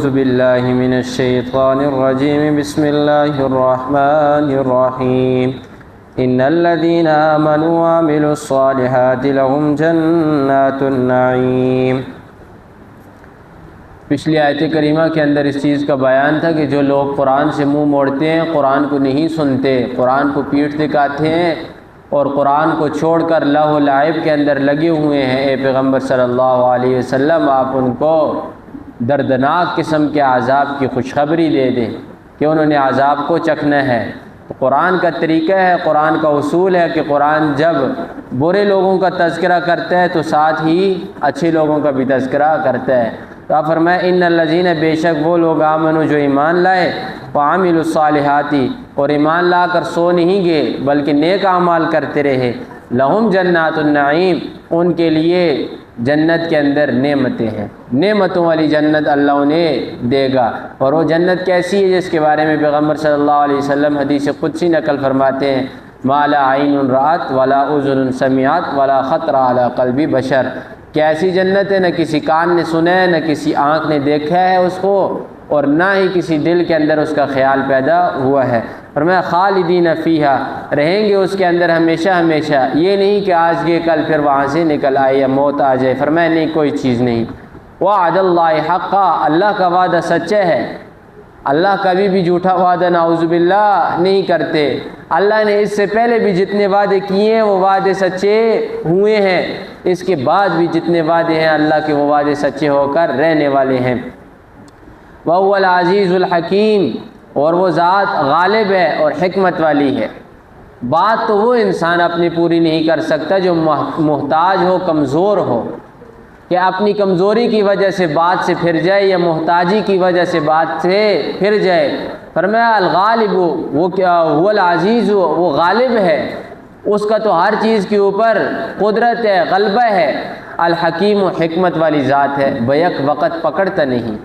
اعوذ باللہ من الشیطان الرجیم بسم اللہ الرحمن الرحیم ان الذین آمنوا وعملوا الصالحات لهم جنات النعیم۔ پچھلی آیت کریمہ کے اندر اس چیز کا بیان تھا کہ جو لوگ قرآن سے منہ موڑتے ہیں، قرآن کو نہیں سنتے، قرآن کو پیٹھ دکھاتے ہیں اور قرآن کو چھوڑ کر لہو و لعب کے اندر لگے ہوئے ہیں، اے پیغمبر صلی اللہ علیہ وسلم آپ ان کو دردناک قسم کے عذاب کی خوشخبری دے دیں کہ انہوں نے عذاب کو چکھنا ہے۔ تو قرآن کا طریقہ ہے، قرآن کا اصول ہے کہ قرآن جب برے لوگوں کا تذکرہ کرتا ہے تو ساتھ ہی اچھے لوگوں کا بھی تذکرہ کرتا ہے۔ تو آپ فرمائے ان الذین، بے شک وہ لوگ آمنوا جو ایمان لائے، وعملوا الصالحات اور ایمان لا کر سو نہیں گئے بلکہ نیک اعمال کرتے رہے، لہم جنات النعیم، ان کے لیے جنت کے اندر نعمتیں ہیں، نعمتوں والی جنت اللہ انہیں دے گا۔ اور وہ جنت کیسی ہے جس کے بارے میں پیغمبر صلی اللہ علیہ وسلم حدیث قدسی نقل فرماتے ہیں، ما لا عین رأت ولا اذن سمعت ولا خطر علی قلب بشر، کہ ایسی جنت ہے نہ کسی کان نے سنا ہے، نہ کسی آنکھ نے دیکھا ہے اس کو، اور نہ ہی کسی دل کے اندر اس کا خیال پیدا ہوا ہے۔ فرمایا خالدین فیہا، رہیں گے اس کے اندر ہمیشہ ہمیشہ، یہ نہیں کہ آج گئے کل پھر وہاں سے نکل آئے یا موت آ جائے۔ فرمایا نہیں، کوئی چیز نہیں۔ وعد اللہ حقا، اللہ کا وعدہ سچا ہے، اللہ کبھی بھی جھوٹا وعدہ نعوذ باللہ نہیں کرتے۔ اللہ نے اس سے پہلے بھی جتنے وعدے کیے ہیں وہ وعدے سچے ہوئے ہیں، اس کے بعد بھی جتنے وعدے ہیں اللہ کے وہ وعدے سچے ہو کر رہنے والے ہیں۔ وَهُوَ الْعَزِيزُ الْحَكِيمُ، اور وہ ذات غالب ہے اور حکمت والی ہے۔ بات تو وہ انسان اپنی پوری نہیں کر سکتا جو محتاج ہو، کمزور ہو، کہ اپنی کمزوری کی وجہ سے بات سے پھر جائے یا محتاجی کی وجہ سے بات سے پھر جائے۔ فرمایا الغالب، وہ کیا، هو العزیز، وہ غالب ہے، اس کا تو ہر چیز کے اوپر قدرت ہے، غلبہ ہے۔ الحکیم، حکمت والی ذات ہے، بیک وقت پکڑتا نہیں۔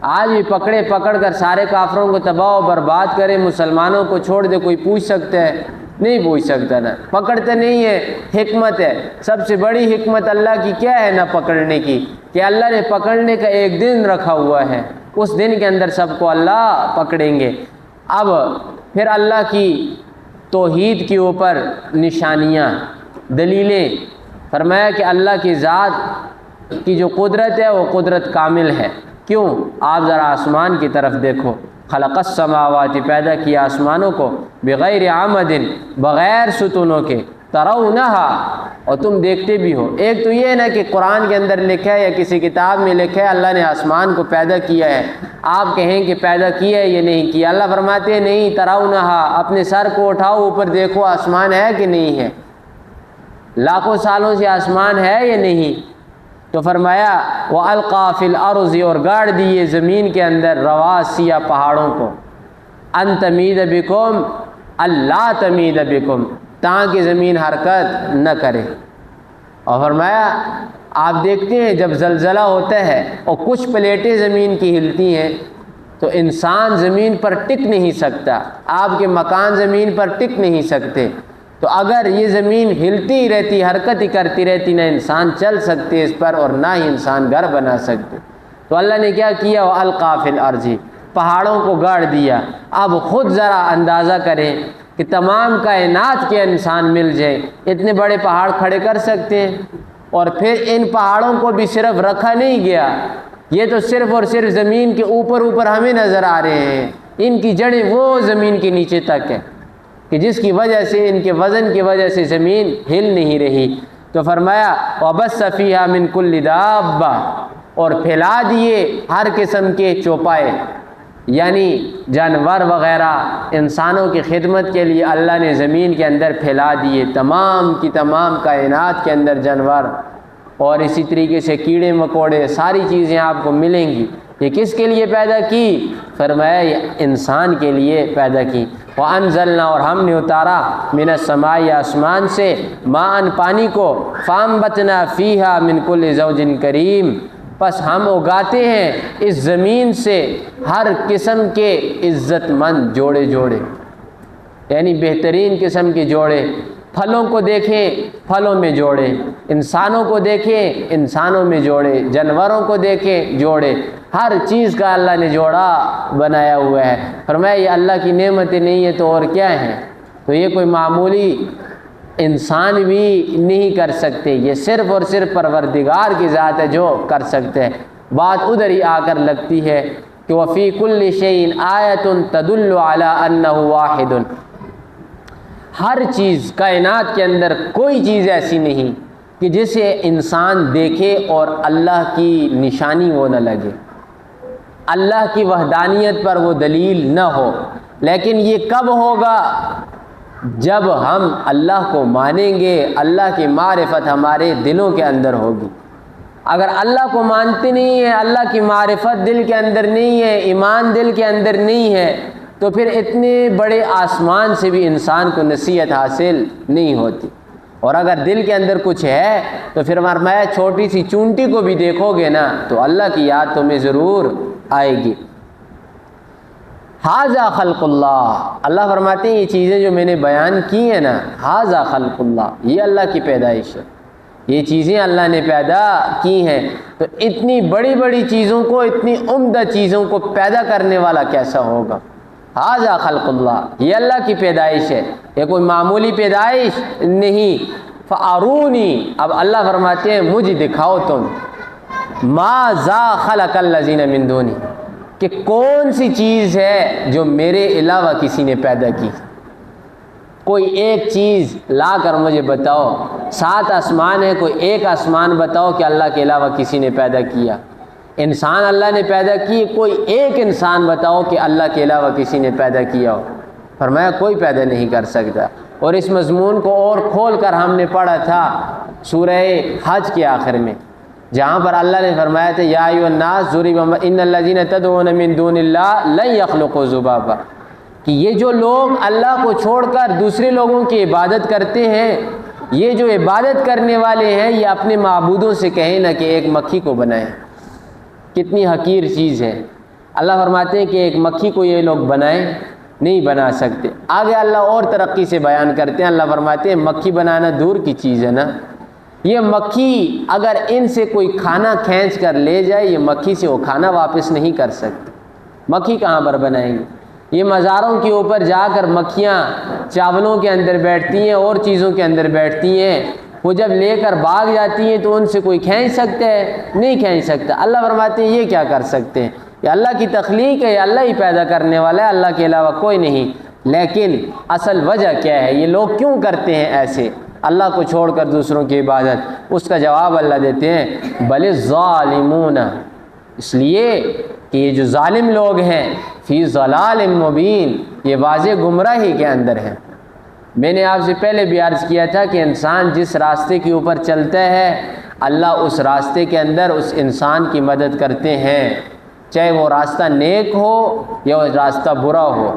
آج بھی پکڑ کر سارے کافروں کو تباہ و برباد کرے، مسلمانوں کو چھوڑ دے، کوئی پوچھ سکتا ہے؟ نہیں پوچھ سکتا، نا پکڑتے نہیں ہے۔ حکمت ہے، سب سے بڑی حکمت اللہ کی کیا ہے نہ پکڑنے کی، کہ اللہ نے پکڑنے کا ایک دن رکھا ہوا ہے، اس دن کے اندر سب کو اللہ پکڑیں گے۔ اب پھر اللہ کی توحید کے اوپر نشانیاں، دلیلیں، فرمایا کہ اللہ کی ذات کی جو قدرت ہے وہ قدرت کامل ہے۔ کیوں؟ آپ ذرا آسمان کی طرف دیکھو، خلق السماوات، پیدا کیا آسمانوں کو، بغیر عمد، بغیر ستونوں کے، ترونہا، اور تم دیکھتے بھی ہو۔ ایک تو یہ ہے نا کہ قرآن کے اندر لکھا ہے یا کسی کتاب میں لکھا ہے اللہ نے آسمان کو پیدا کیا ہے، آپ کہیں کہ پیدا کیا ہے یا نہیں کیا۔ اللہ فرماتے ہیں نہیں، ترونہا، اپنے سر کو اٹھاؤ اوپر دیکھو آسمان ہے کہ نہیں ہے، لاکھوں سالوں سے آسمان ہے یا نہیں۔ تو فرمایا وَأَلْقَى فِي الْأَرْضِ، اور گاڑ دیے زمین کے اندر، رواسیہ، پہاڑوں کو، أَن تَمِيدَ بِكُمْ، اللہ تمید بکم، تاکہ زمین حرکت نہ کرے۔ اور فرمایا آپ دیکھتے ہیں جب زلزلہ ہوتا ہے اور کچھ پلیٹیں زمین کی ہلتی ہیں تو انسان زمین پر ٹک نہیں سکتا، آپ کے مکان زمین پر ٹک نہیں سکتے۔ تو اگر یہ زمین ہلتی ہی رہتی، حرکت ہی کرتی رہتی، نہ انسان چل سکتے اس پر اور نہ ہی انسان گھر بنا سکتے۔ تو اللہ نے کیا کیا، وَأَلْقَى فِي الْأَرْضِ، پہاڑوں کو گاڑ دیا۔ اب خود ذرا اندازہ کریں کہ تمام کائنات کے انسان مل جائے، اتنے بڑے پہاڑ کھڑے کر سکتے ہیں؟ اور پھر ان پہاڑوں کو بھی صرف رکھا نہیں گیا، یہ تو صرف اور صرف زمین کے اوپر ہمیں نظر آ رہے ہیں، ان کی جڑیں وہ زمین کے نیچے تک ہے، کہ جس کی وجہ سے ان کے وزن کی وجہ سے زمین ہل نہیں رہی۔ تو فرمایا وَبَثَّ فِيهَا مِن كُلِّ دَابَّةٍ، اور پھیلا دیے ہر قسم کے چوپائے، یعنی جانور وغیرہ انسانوں کی خدمت کے لیے اللہ نے زمین کے اندر پھیلا دیے، تمام کی تمام کائنات کے اندر جانور، اور اسی طریقے سے کیڑے مکوڑے، ساری چیزیں آپ کو ملیں گی۔ یہ کس کے لیے پیدا کی؟ فرمایا یہ انسان کے لیے پیدا کی۔ وَأَنزَلْنَا، اور ہم نے اتارا، مِنَ السَّمَاءِ، آسمان سے، ماءً، پانی کو، فَأَنبَتْنَا فِيهَا مِن كُلِّ زَوْجٍ كَرِيمٍ، پس ہم اگاتے ہیں اس زمین سے ہر قسم کے عزت مند جوڑے، یعنی بہترین قسم کے جوڑے، پھلوں کو دیکھیں پھلوں میں جوڑے، انسانوں کو دیکھیں انسانوں میں جوڑے، جانوروں کو دیکھیں جوڑے، ہر چیز کا اللہ نے جوڑا بنایا ہوا ہے۔ فرمایا یہ اللہ کی نعمتیں نہیں ہے تو اور کیا ہیں؟ تو یہ کوئی معمولی انسان بھی نہیں کر سکتے، یہ صرف اور صرف پروردگار کی ذات ہے جو کر سکتے ہیں۔ بات ادھر ہی آ کر لگتی ہے کہ وفی کل شیء آیۃ تدل علی انہ واحد، ہر چیز کائنات کے اندر کوئی چیز ایسی نہیں کہ جسے انسان دیکھے اور اللہ کی نشانی وہ نہ لگے، اللہ کی وحدانیت پر وہ دلیل نہ ہو۔ لیکن یہ کب ہوگا؟ جب ہم اللہ کو مانیں گے، اللہ کی معرفت ہمارے دلوں کے اندر ہوگی۔ اگر اللہ کو مانتے نہیں ہیں، اللہ کی معرفت دل کے اندر نہیں ہے، ایمان دل کے اندر نہیں ہے، تو پھر اتنے بڑے آسمان سے بھی انسان کو نصیحت حاصل نہیں ہوتی۔ اور اگر دل کے اندر کچھ ہے تو پھر فرمایا چھوٹی سی چونٹی کو بھی دیکھو گے نا تو اللہ کی یاد تمہیں ضرور آئے گی۔ ھذا خلق اللہ، اللہ فرماتے ہیں یہ چیزیں جو میں نے بیان کی ہیں نا، ھذا خلق اللہ، یہ اللہ کی پیدائش ہے، یہ چیزیں اللہ نے پیدا کی ہیں۔ تو اتنی بڑی بڑی چیزوں کو، اتنی عمدہ چیزوں کو پیدا کرنے والا کیسا ہوگا؟ ھذا خلق اللہ، یہ اللہ کی پیدائش ہے، یہ کوئی معمولی پیدائش نہیں۔ فارونی، اب اللہ فرماتے ہیں مجھے دکھاؤ تم، ماذا خلق الذین من دونی، کہ کون سی چیز ہے جو میرے علاوہ کسی نے پیدا کی۔ کوئی ایک چیز لا کر مجھے بتاؤ، 7 آسمان ہے، کوئی ایک آسمان بتاؤ کہ اللہ کے علاوہ کسی نے پیدا کیا۔ انسان اللہ نے پیدا کی، کوئی ایک انسان بتاؤ کہ اللہ کے علاوہ کسی نے پیدا کیا ہو۔ فرمایا کوئی پیدا نہیں کر سکتا۔ اور اس مضمون کو اور کھول کر ہم نے پڑھا تھا سورہ حج کے آخر میں، جہاں پر اللہ نے فرمایا تھا یا ایھا الناس ضرب ان الذین تدعون من دون اللہ لن یخلقوا ذبابا، کہ یہ جو لوگ اللہ کو چھوڑ کر دوسرے لوگوں کی عبادت کرتے ہیں، یہ جو عبادت کرنے والے ہیں، یہ اپنے معبودوں سے کہیں نہ کہ ایک مکھی کو بنائیں۔ کتنی حقیر چیز ہے۔ اللہ فرماتے ہیں کہ ایک مکھی کو یہ لوگ بنائیں، نہیں بنا سکتے۔ آگے اللہ اور ترقی سے بیان کرتے ہیں، اللہ فرماتے ہیں مکھی بنانا دور کی چیز ہے نا، یہ مکھی اگر ان سے کوئی کھانا کھینچ کر لے جائے، یہ مکھی سے وہ کھانا واپس نہیں کر سکتے۔ مکھی کہاں پر بنائیں گے؟ یہ مزاروں کے اوپر جا کر مکھیاں چاولوں کے اندر بیٹھتی ہیں اور چیزوں کے اندر بیٹھتی ہیں، وہ جب لے کر بھاگ جاتی ہیں تو ان سے کوئی کھینچ سکتا ہے؟ نہیں کھینچ سکتا۔ اللہ فرماتے ہیں یہ کیا کر سکتے ہیں؟ یہ اللہ کی تخلیق ہے، یہ اللہ ہی پیدا کرنے والا ہے، اللہ کے علاوہ کوئی نہیں۔ لیکن اصل وجہ کیا ہے؟ یہ لوگ کیوں کرتے ہیں ایسے اللہ کو چھوڑ کر دوسروں کی عبادت؟ اس کا جواب اللہ دیتے ہیں بل الظالمون، اس لیے کہ یہ جو ظالم لوگ ہیں فی ضلال مبین، یہ واضح گمراہی کے اندر ہیں۔ میں نے آپ سے پہلے بھی عرض کیا تھا کہ انسان جس راستے کے اوپر چلتا ہے اللہ اس راستے کے اندر اس انسان کی مدد کرتے ہیں، چاہے وہ راستہ نیک ہو یا وہ راستہ برا ہو۔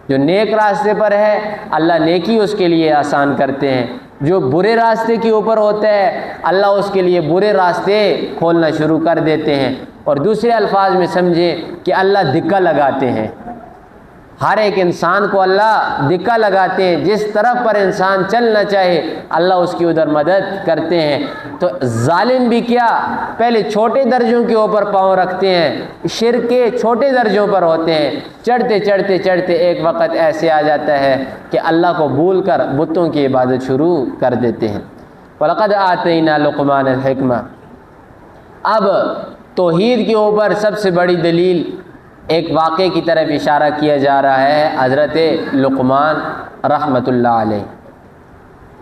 جو نیک راستے پر ہے اللہ نیکی اس کے لیے آسان کرتے ہیں، جو برے راستے کے اوپر ہوتا ہے اللہ اس کے لیے برے راستے کھولنا شروع کر دیتے ہیں۔ اور دوسرے الفاظ میں سمجھیں کہ اللہ دھکا لگاتے ہیں، ہر ایک انسان کو اللہ دھکا لگاتے ہیں، جس طرف پر انسان چلنا چاہے اللہ اس کی ادھر مدد کرتے ہیں۔ تو ظالم بھی کیا پہلے چھوٹے درجوں کے اوپر پاؤں رکھتے ہیں، شرک کے چھوٹے درجوں پر ہوتے ہیں، چڑھتے چڑھتے چڑھتے ایک وقت ایسے آ جاتا ہے کہ اللہ کو بھول کر بتوں کی عبادت شروع کر دیتے ہیں۔ وَلَقَدْ آتَيْنَا لُقْمَانَ الْحِکْمَةَ، اب توحید کے اوپر سب سے بڑی دلیل ایک واقعے کی طرف اشارہ کیا جا رہا ہے، حضرت لقمان رحمۃ اللہ علیہ۔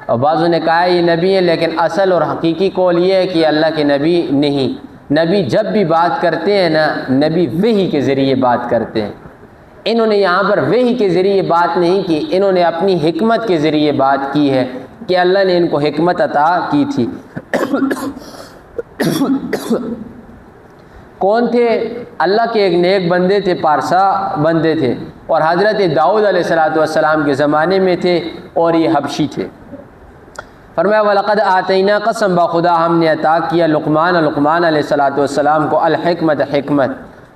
اور بعضوں نے کہا یہ نبی ہے، لیکن اصل اور حقیقی قول یہ ہے کہ اللہ کے نبی نہیں۔ نبی جب بھی بات کرتے ہیں نا، نبی وحی کے ذریعے بات کرتے ہیں۔ انہوں نے یہاں پر وحی کے ذریعے بات نہیں کی، انہوں نے اپنی حکمت کے ذریعے بات کی ہے کہ اللہ نے ان کو حکمت عطا کی تھی۔ کون تھے؟ اللہ کے ایک نیک بندے تھے، پارسا بندے تھے، اور حضرت داؤد علیہ السلام کے زمانے میں تھے، اور یہ حبشی تھے۔ فرمایا وَلَقَدْ آتَيْنَا، قسم بخدا ہم نے عطا کیا لقمان علیہ السلام کو الحکمت، حکمت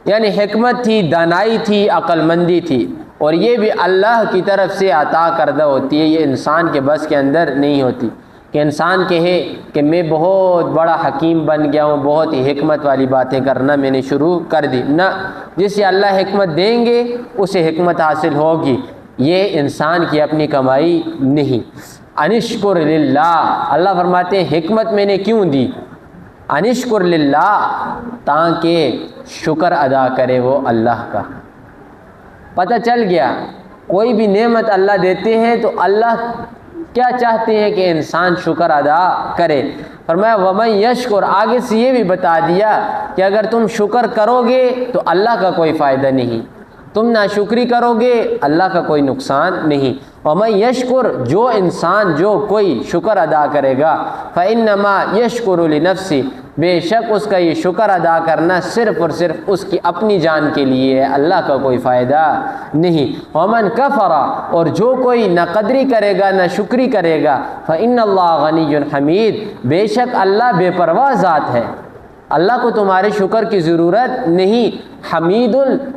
یعنی حکمت تھی، دانائی تھی، عقل مندی تھی۔ اور یہ بھی اللہ کی طرف سے عطا کردہ ہوتی ہے، یہ انسان کے بس کے اندر نہیں ہوتی کہ انسان کہے کہ میں بہت بڑا حکیم بن گیا ہوں، بہت ہی حکمت والی باتیں کرنا میں نے شروع کر دی۔ نہ، جسے اللہ حکمت دیں گے اسے حکمت حاصل ہوگی، یہ انسان کی اپنی کمائی نہیں۔ انشکر للہ، اللہ فرماتے ہیں حکمت میں نے کیوں دی؟ انشکر للہ، تاکہ شکر ادا کرے وہ اللہ کا۔ پتہ چل گیا کوئی بھی نعمت اللہ دیتے ہیں تو اللہ کیا چاہتے ہیں کہ انسان شکر ادا کرے۔ فرمایا وَمَن یشکر، آگے سے یہ بھی بتا دیا کہ اگر تم شکر کرو گے تو اللہ کا کوئی فائدہ نہیں، تم ناشکری کرو گے اللہ کا کوئی نقصان نہیں۔ وَمَن یشکر، جو انسان جو کوئی شکر ادا کرے گا فَإِنَّمَا يَشْكُرُ لِنَفْسِهِ، بے شک اس کا یہ شکر ادا کرنا صرف اور صرف اس کی اپنی جان کے لیے ہے، اللہ کا کوئی فائدہ نہیں۔ وَمَن کفر، اور جو کوئی نہ قدری کرے گا نہ شکری کرے گا فَإِنَّ اللَّهَ غَنِيٌّ حَمِيدٌ، بے شک اللہ بے پرواہ ذات ہے، اللہ کو تمہارے شکر کی ضرورت نہیں۔ حمید،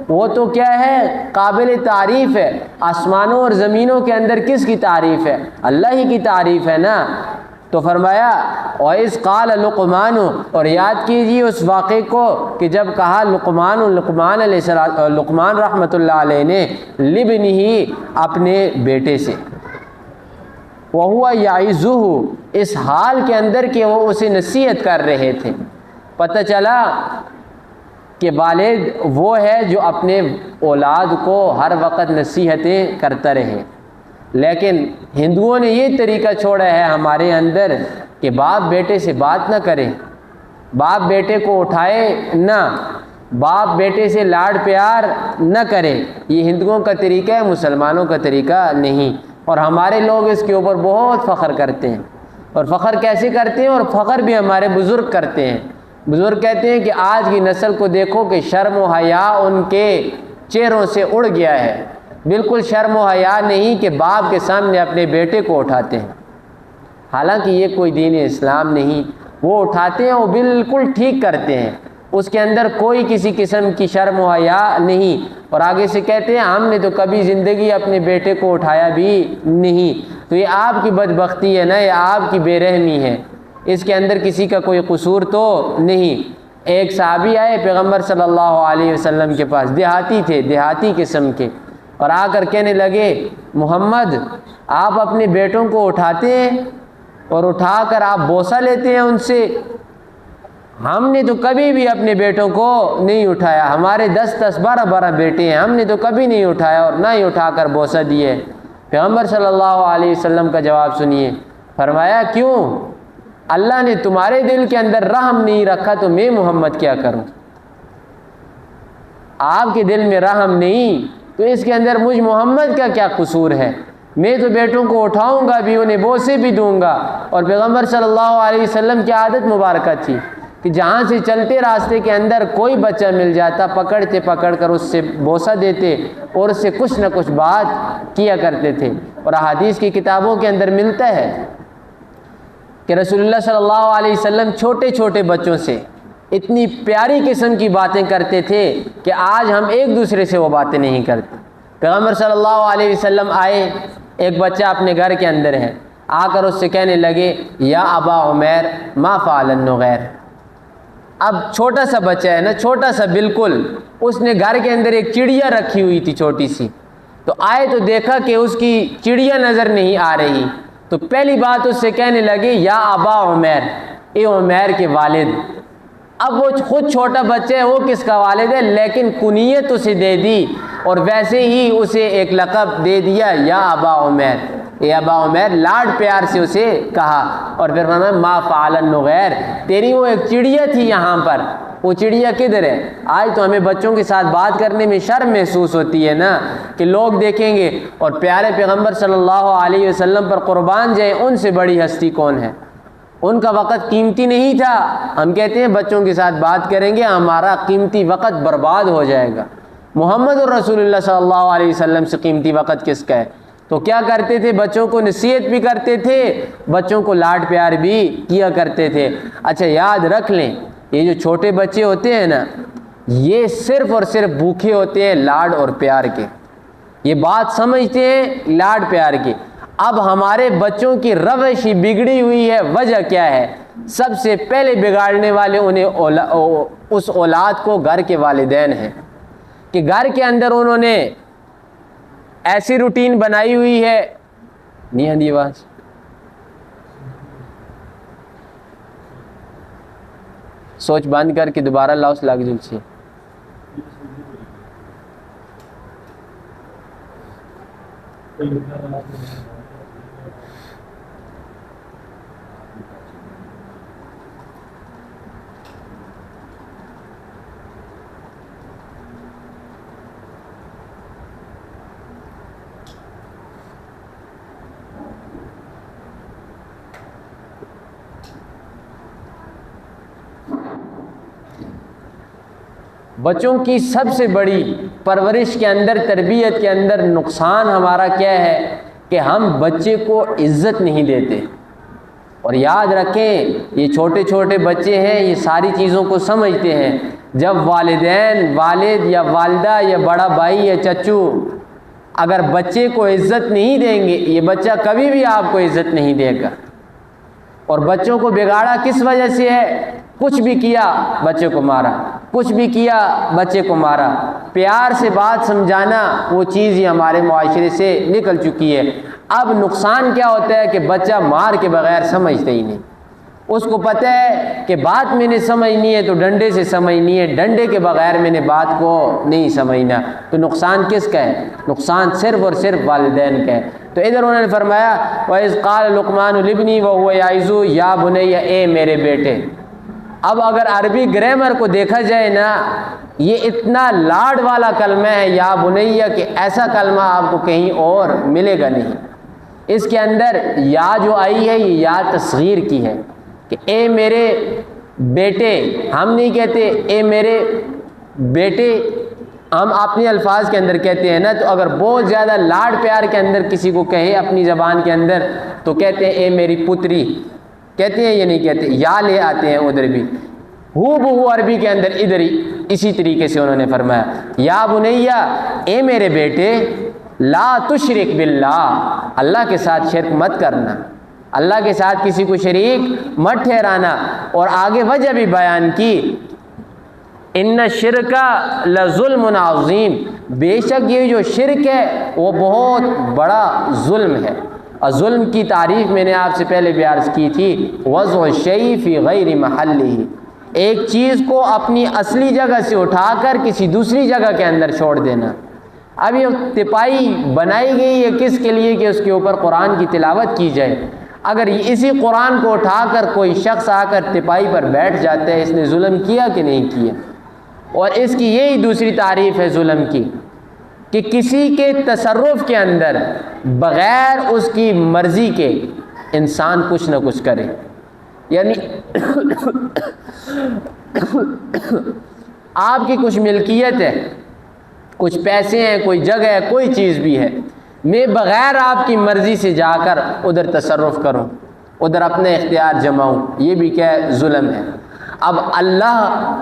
وہ تو کیا ہے؟ قابل تعریف ہے۔ آسمانوں اور زمینوں کے اندر کس کی تعریف ہے؟ اللہ ہی کی تعریف ہے نا۔ تو فرمایا وَإِذْ قَالَ لُقْمَانُ، اور یاد کیجیے اس واقعے کو کہ جب کہا لقمان رحمۃ اللہ علیہ نے لِبْنِهِ، اپنے بیٹے سے، وَهُوَ يَعِظُهُ، اس حال کے اندر کہ وہ اسے نصیحت کر رہے تھے۔ پتہ چلا کہ والد وہ ہے جو اپنے اولاد کو ہر وقت نصیحتیں کرتا رہے، لیکن ہندوؤں نے یہ طریقہ چھوڑا ہے ہمارے اندر کہ باپ بیٹے سے بات نہ کرے، باپ بیٹے کو اٹھائے نہ، باپ بیٹے سے لاڈ پیار نہ کرے۔ یہ ہندوؤں کا طریقہ ہے، مسلمانوں کا طریقہ نہیں، اور ہمارے لوگ اس کے اوپر بہت فخر کرتے ہیں۔ اور فخر کیسے کرتے ہیں؟ اور فخر بھی ہمارے بزرگ کرتے ہیں۔ بزرگ کہتے ہیں کہ آج کی نسل کو دیکھو کہ شرم و حیا ان کے چہروں سے اڑ گیا ہے، بالکل شرم و حیا نہیں کہ باپ کے سامنے اپنے بیٹے کو اٹھاتے ہیں، حالانکہ یہ کوئی دین اسلام نہیں۔ وہ اٹھاتے ہیں، وہ بالکل ٹھیک کرتے ہیں، اس کے اندر کوئی کسی قسم کی شرم و حیا نہیں، اور آگے سے کہتے ہیں ہم نے تو کبھی زندگی اپنے بیٹے کو اٹھایا بھی نہیں۔ تو یہ آپ کی بدبختی ہے نا، یہ آپ کی بے رحمی ہے، اس کے اندر کسی کا کوئی قصور تو نہیں۔ ایک صحابی آئے پیغمبر صلی اللہ علیہ وسلم کے پاس، دیہاتی تھے، دیہاتی قسم کے، اور آ کر کہنے لگے محمد آپ اپنے بیٹوں کو اٹھاتے ہیں اور اٹھا کر آپ بوسہ لیتے ہیں ان سے، ہم نے تو کبھی بھی اپنے بیٹوں کو نہیں اٹھایا، ہمارے 10 12 بیٹے ہیں، ہم نے تو کبھی نہیں اٹھایا اور نہ ہی اٹھا کر بوسہ دیے۔ پیغمبر صلی اللہ علیہ وسلم کا جواب سنیے، فرمایا کیوں؟ اللہ نے تمہارے دل کے اندر رحم نہیں رکھا تو میں محمد کیا کروں؟ آپ کے دل میں رحم نہیں تو اس کے اندر مجھ محمد کا کیا قصور ہے؟ میں تو بیٹوں کو اٹھاؤں گا بھی، انہیں بوسے بھی دوں گا۔ اور پیغمبر صلی اللہ علیہ وسلم کی عادت مبارکہ تھی کہ جہاں سے چلتے راستے کے اندر کوئی بچہ مل جاتا پکڑ کر اس سے بوسہ دیتے اور اس سے کچھ نہ کچھ بات کیا کرتے تھے۔ اور احادیث کی کتابوں کے اندر ملتا ہے کہ رسول اللہ صلی اللہ علیہ وسلم چھوٹے چھوٹے بچوں سے اتنی پیاری قسم کی باتیں کرتے تھے کہ آج ہم ایک دوسرے سے وہ باتیں نہیں کرتے۔ پیغمبر صلی اللہ علیہ وسلم آئے، ایک بچہ اپنے گھر کے اندر ہے، آ کر اس سے کہنے لگے یا ابا عمیر ما فعل النغیر۔ اب چھوٹا سا بچہ ہے نا، چھوٹا سا بالکل، اس نے گھر کے اندر ایک چڑیا رکھی ہوئی تھی چھوٹی سی، تو آئے تو دیکھا کہ اس کی چڑیا نظر نہیں آ رہی، تو پہلی بات اس سے کہنے لگے یا ابا عمیر، اے عمیر کے والد۔ اب وہ خود چھوٹا بچہ ہے، وہ کس کا والد ہے، لیکن کنیت اسے دے دی اور ویسے ہی اسے ایک لقب دے دیا یا ابا عمیر، اے ابا عمیر، لاڈ پیار سے اسے کہا۔ اور پھر فرمایا ما فعل النغیر، تیری وہ ایک چڑیا تھی یہاں پر، وہ چڑیا کدھر ہے؟ آج تو ہمیں بچوں کے ساتھ بات کرنے میں شرم محسوس ہوتی ہے نا کہ لوگ دیکھیں گے، اور پیارے پیغمبر صلی اللہ علیہ وسلم پر قربان جائیں، ان سے بڑی ہستی کون ہے؟ ان کا وقت قیمتی نہیں تھا، ہم کہتے ہیں بچوں کے ساتھ بات کریں گے ہمارا قیمتی وقت برباد ہو جائے گا۔ محمد الرسول اللہ صلی اللہ علیہ وسلم سے قیمتی وقت کس کا ہے؟ تو کیا کرتے تھے؟ بچوں کو نصیحت بھی کرتے تھے، بچوں کو لاڈ پیار بھی کیا کرتے تھے۔ اچھا یاد رکھ لیں، یہ جو چھوٹے بچے ہوتے ہیں نا، یہ صرف اور صرف بھوکے ہوتے ہیں لاڈ اور پیار کے۔ یہ بات سمجھتے ہیں لاڈ پیار کی۔ اب ہمارے بچوں کی روش ہی بگڑی ہوئی ہے، وجہ کیا ہے؟ سب سے پہلے بگاڑنے والے اس اولاد کو گھر کے والدین ہیں، کہ گھر کے اندر انہوں نے ایسی روٹین بنائی ہوئی ہے۔ نہیں آندی آواز؟ سوچ بند کر کے دوبارہ لاؤس لگ جل سے۔ بچوں کی سب سے بڑی پرورش کے اندر، تربیت کے اندر نقصان ہمارا کیا ہے کہ ہم بچے کو عزت نہیں دیتے۔ اور یاد رکھیں یہ چھوٹے چھوٹے بچے ہیں، یہ ساری چیزوں کو سمجھتے ہیں۔ جب والدین، والد یا والدہ یا بڑا بھائی یا چچو اگر بچے کو عزت نہیں دیں گے، یہ بچہ کبھی بھی آپ کو عزت نہیں دے گا۔ اور بچوں کو بگاڑا کس وجہ سے ہے؟ کچھ بھی کیا بچے کو مارا، کچھ بھی کیا بچے کو مارا۔ پیار سے بات سمجھانا وہ چیز ہی ہمارے معاشرے سے نکل چکی ہے۔ اب نقصان کیا ہوتا ہے کہ بچہ مار کے بغیر سمجھتا ہی نہیں۔ اس کو پتہ ہے کہ بات میں نے سمجھنی ہے تو ڈنڈے سے سمجھنی ہے، ڈنڈے کے بغیر میں نے بات کو نہیں سمجھنا۔ تو نقصان کس کا ہے؟ نقصان صرف اور صرف والدین کا ہے۔ تو ادھر انہوں نے فرمایا وَإِذْ قَالَ لُقْمَانُ لِابْنِهِ وَهُوَ يَعِظُهُ یا بنی، اے میرے بیٹے۔ اب اگر عربی گرامر کو دیکھا جائے نا، یہ اتنا لاڈ والا کلمہ ہے یا بنیہ کہ ایسا کلمہ آپ کو کہیں اور ملے گا نہیں۔ اس کے اندر یا جو آئی ہے یہ یا تصغیر کی ہے کہ اے میرے بیٹے۔ ہم نہیں کہتے اے میرے بیٹے، ہم اپنے الفاظ کے اندر کہتے ہیں نا۔ تو اگر بہت زیادہ لاڈ پیار کے اندر کسی کو کہے اپنی زبان کے اندر تو کہتے ہیں اے میری پتری، کہتے ہیں یہ نہیں کہتے، یا لے آتے ہیں ادھر بھی۔ ہو بہو عربی کے اندر ادھر ہی اسی طریقے سے انہوں نے فرمایا یا بنیہ، اے میرے بیٹے، لا تشرک باللہ، اللہ کے ساتھ شرک مت کرنا، اللہ کے ساتھ کسی کو شریک مت ٹھہرانا۔ اور آگے وجہ بھی بیان کی، ان الشرک لظلم عظیم، بے شک یہ جو شرک ہے وہ بہت بڑا ظلم ہے۔ اور ظلم کی تعریف میں نے آپ سے پہلے بھی عرض کی تھی، وضع الشیء فی غیر محلہ، ایک چیز کو اپنی اصلی جگہ سے اٹھا کر کسی دوسری جگہ کے اندر چھوڑ دینا۔ اب یہ تپائی بنائی گئی ہے کس کے لیے؟ کہ اس کے اوپر قرآن کی تلاوت کی جائے۔ اگر اسی قرآن کو اٹھا کر کوئی شخص آ کر تپائی پر بیٹھ جاتا ہے، اس نے ظلم کیا کہ نہیں کیا؟ اور اس کی یہی دوسری تعریف ہے ظلم کی کہ کسی کے تصرف کے اندر بغیر اس کی مرضی کے انسان کچھ نہ کچھ کرے۔ یعنی آپ کی کچھ ملکیت ہے، کچھ پیسے ہیں، کوئی جگہ ہے، کوئی چیز بھی ہے، میں بغیر آپ کی مرضی سے جا کر ادھر تصرف کروں، ادھر اپنے اختیار جماؤں، یہ بھی کیا ہے؟ ظلم ہے۔ اب اللہ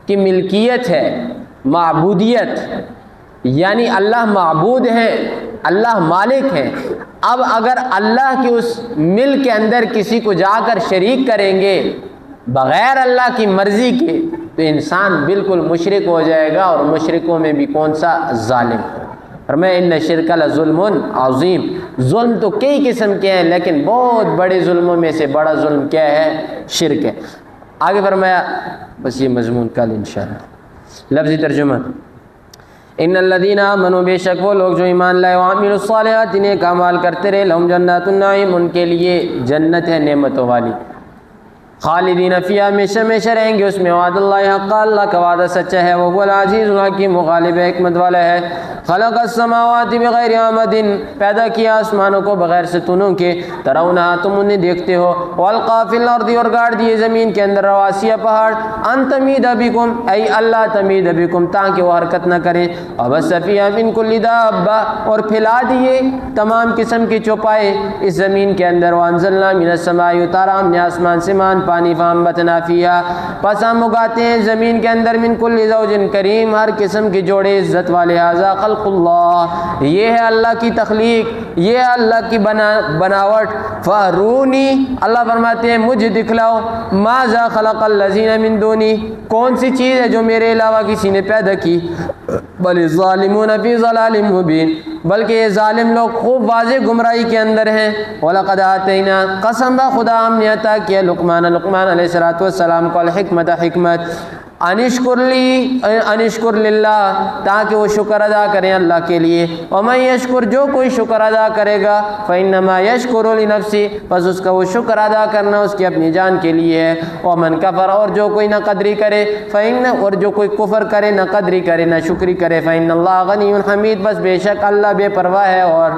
کی ملکیت ہے، معبودیت، یعنی اللہ معبود ہے، اللہ مالک ہے۔ اب اگر اللہ کی اس ملک کے اندر کسی کو جا کر شریک کریں گے بغیر اللہ کی مرضی کے تو انسان بالکل مشرک ہو جائے گا، اور مشرکوں میں بھی کون سا؟ ظالم۔ فرمایا ان الشرک لظلم عظیم، ظلم تو کئی قسم کے ہیں لیکن بہت بڑے ظلموں میں سے بڑا ظلم کیا ہے؟ شرک ہے۔ آگے فرمایا، بس یہ مضمون کل انشاءاللہ۔ لفظی ترجمہ، ان الذین آمنوا، بے شک وہ لوگ جو ایمان لائے، وعملوا الصالحات، نیک اعمال کرتے رہے، لہم جنات النعیم، ان کے لیے جنت ہے نعمتوں والی، خالدین فیہا، ہمیشہ ہمیشہ رہیں گے اس میں، وعد اللہ حق، اللہ کا وعدہ سچا ہے، وہ العزیز الحکیم، وہ غالب حکمت والا ہے۔ خلق السماوات بغیر عمد، پیدا کیا آسمانوں کو بغیر ستونوں کے، ترونہا، تم انہیں دیکھتے ہو، والقا فی الارض، اور گاڑ دیے زمین کے اندر، رواسیہ، پہاڑ، ان تمید بکم، ای اللہ تمید بکم، تاکہ وہ حرکت نہ کریں، وبث فیہا من کل دابہ، اور پھیلا دیے تمام قسم کے چوپائے اس زمین کے اندر، وانزلنا من السماء، اتارا ہم نے آسمان سے مان پانی فانبتنا فیہا، پس ہم اگاتے ہیں زمین کے اندر من کل زوج کریم، ہر قسم کے جوڑے عزت والے. ھذا خلق اللہ، یہ ہے اللہ کی تخلیق، یہ ہے اللہ کی بناوٹ. فارونی، اللہ فرماتے ہیں مجھے دکھلاؤ. ماذا خلق الذین من دونی، کون سی چیز ہے جو میرے علاوہ کسی نے پیدا کی. بل الظالمون فی ضلال مبین، بلکہ یہ ظالم لوگ خوب واضح گمراہی کے اندر ہیں. وَلَقَدْ آتَيْنَا، قسم بخدا ہم نے عطا کیا لقمان علیہ السلام کو الحکمت، حکمت. انشکر للہ، تاکہ وہ شکر ادا کریں اللہ کے لیے. ومن یشکر، جو کوئی شکر ادا کرے گا فإنما یشکر لنفسی، بس اس کا وہ شکر ادا کرنا اس کی اپنی جان کے لیے ہے. ومن کفر، اور جو کوئی نہ قدری کرے اور جو کوئی کفر کرے، نہ قدری کرے، نہ شکری کرے، فإن اللہ غنی حمید، بس بے شک اللہ بے پرواہ ہے اور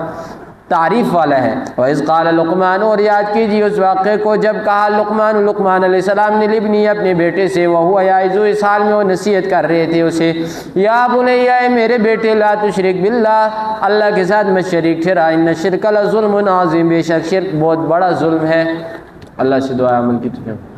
تعریف والا ہے. وَإِذْ قَالَ لُقْمَانُ، اور یاد کیجیے اس واقعے کو جب کہا لقمان علیہ السلام نے لابنی، اپنے بیٹے سے، وَهُوَ يَعِظُهُ، اس حال میں وہ نصیحت کر رہے تھے اسے، یا بنی، اے میرے بیٹے، لا تشرک باللہ، اللہ کے ساتھ مت شریک ٹھہرا، ان الشرک لظلم عظیم، بے شک شرک بہت بڑا ظلم ہے. اللہ سے دعا عمل کی.